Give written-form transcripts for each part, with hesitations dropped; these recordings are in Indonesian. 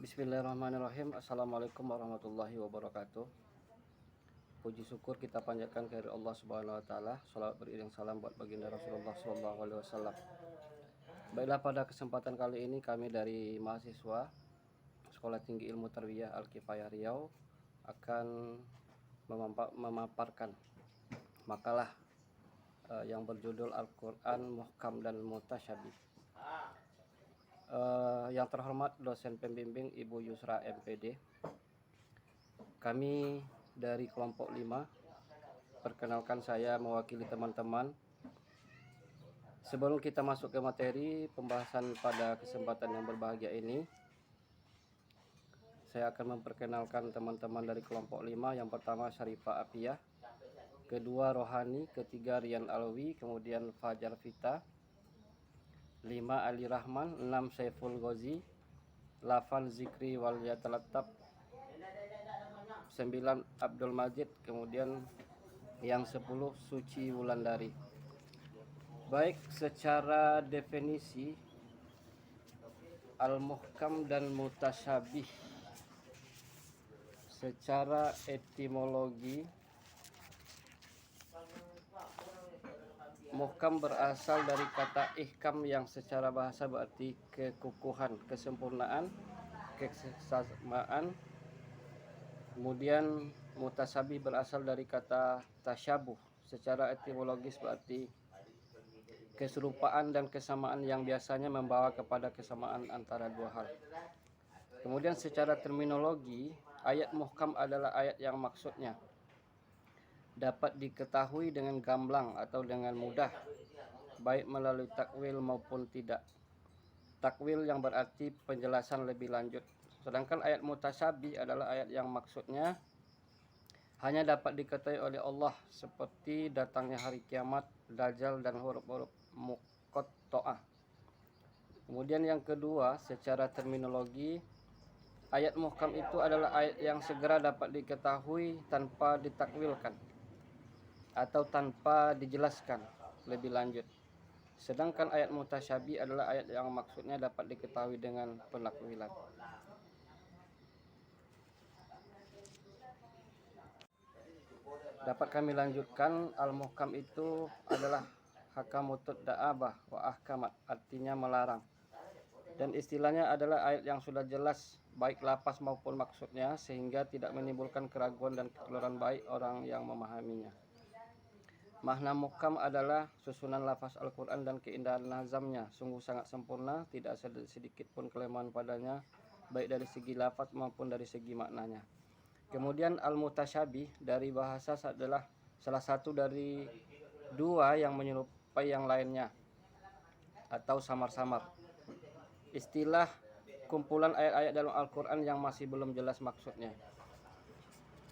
Bismillahirrahmanirrahim. Assalamualaikum warahmatullahi wabarakatuh. Puji syukur kita panjatkan kehadirat Allah Subhanahu wa taala. Salawat beriring salam buat baginda Rasulullah sallallahu alaihi wasallam. Baiklah, pada kesempatan kali ini kami dari mahasiswa Sekolah Tinggi Ilmu Tarbiyah Al-Kifayah Riau akan memaparkan makalah yang berjudul Al-Quran Muhkam dan Mutasyabih. Yang terhormat dosen pembimbing Ibu Yusra MPD, kami dari kelompok 5, perkenalkan saya mewakili teman-teman. Sebelum kita masuk ke materi pembahasan pada kesempatan yang berbahagia ini, saya akan memperkenalkan teman-teman dari kelompok 5. Yang pertama Syarifah Apiyah, kedua Rohani, ketiga Rian Alwi, kemudian Fajar Vita, 5 Ali Rahman, 6 Saiful Ghazi, 8 Zikri Walyatalatab, 9 Abdul Majid, kemudian yang 10 Suci Wulandari. Baik, secara definisi Al-Muhkam dan Mutasyabih, secara etimologi, muhkam berasal dari kata ihkam yang secara bahasa berarti kekukuhan, kesempurnaan, kesamaan. Kemudian mutasyabih berasal dari kata tasyabuh, secara etimologis berarti keserupaan dan kesamaan yang biasanya membawa kepada kesamaan antara dua hal. Kemudian secara terminologi, ayat muhkam adalah ayat yang maksudnya dapat diketahui dengan gamblang atau dengan mudah, baik melalui takwil maupun tidak. Takwil yang berarti penjelasan lebih lanjut. Sedangkan ayat mutasyabih adalah ayat yang maksudnya hanya dapat diketahui oleh Allah, seperti datangnya hari kiamat, dajjal, dan huruf-huruf muqatta'ah. Kemudian yang kedua, secara terminologi, ayat muhkam itu adalah ayat yang segera dapat diketahui tanpa ditakwilkan atau tanpa dijelaskan lebih lanjut. Sedangkan ayat mutasyabih adalah ayat yang maksudnya dapat diketahui dengan penakwilan. Dapat kami lanjutkan, al-muhkam itu adalah hakamutut da'abah wa ahkamat, artinya melarang. Dan istilahnya adalah ayat yang sudah jelas baik lapas maupun maksudnya, sehingga tidak menimbulkan keraguan dan kekeliruan baik orang yang memahaminya. Makna muhkam adalah susunan lafaz Al-Quran dan keindahan nazamnya sungguh sangat sempurna, tidak sedikit pun kelemahan padanya, baik dari segi lafaz maupun dari segi maknanya. Kemudian al-mutasyabih dari bahasa adalah salah satu dari dua yang menyerupai yang lainnya atau samar-samar. Istilah kumpulan ayat-ayat dalam Al-Quran yang masih belum jelas maksudnya.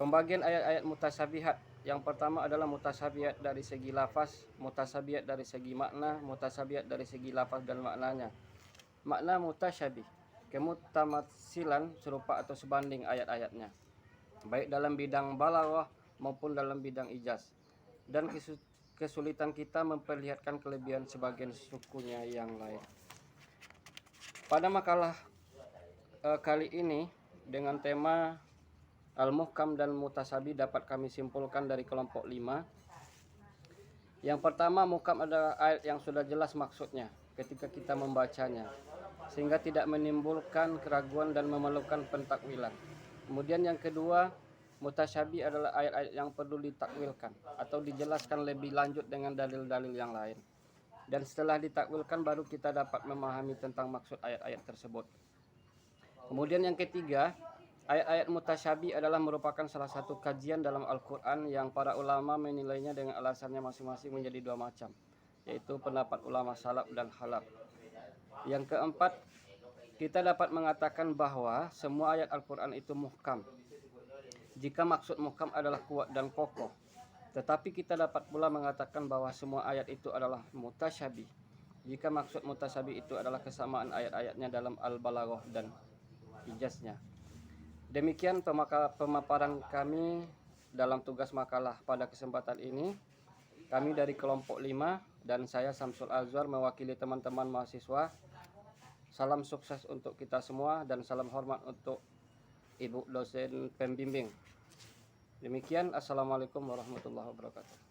Pembagian ayat-ayat mutasyabihat. Yang pertama adalah mutasyabihat dari segi lafaz, mutasyabihat dari segi makna, mutasyabihat dari segi lafaz dan maknanya. Makna mutasyabih, kemutamatsilan, serupa atau sebanding ayat-ayatnya, baik dalam bidang balaghah maupun dalam bidang ijaz. Dan kesulitan kita memperlihatkan kelebihan sebagian sukunya yang lain. Pada makalah kali ini dengan tema Al-Muhkam dan Mutasyabih dapat kami simpulkan dari kelompok 5. Yang pertama, muhkam adalah ayat yang sudah jelas maksudnya ketika kita membacanya, sehingga tidak menimbulkan keraguan dan memerlukan pentakwilan. Kemudian yang kedua, mutasyabih adalah ayat-ayat yang perlu ditakwilkan atau dijelaskan lebih lanjut dengan dalil-dalil yang lain. Dan setelah ditakwilkan baru kita dapat memahami tentang maksud ayat-ayat tersebut. Kemudian yang ketiga, ayat-ayat mutasyabih adalah merupakan salah satu kajian dalam Al-Quran yang para ulama menilainya dengan alasannya masing-masing menjadi dua macam, yaitu pendapat ulama salaf dan khalaf. Yang keempat, kita dapat mengatakan bahwa semua ayat Al-Quran itu muhkam jika maksud muhkam adalah kuat dan kokoh. Tetapi kita dapat pula mengatakan bahwa semua ayat itu adalah mutasyabih jika maksud mutasyabih itu adalah kesamaan ayat-ayatnya dalam al-balaghah dan ijaznya. Demikian pemaparan kami dalam tugas makalah pada kesempatan ini. Kami dari kelompok 5 dan saya Samsul Azwar mewakili teman-teman mahasiswa Salam sukses untuk kita semua dan salam hormat untuk Ibu dosen pembimbing. Demikian, assalamualaikum warahmatullahi wabarakatuh.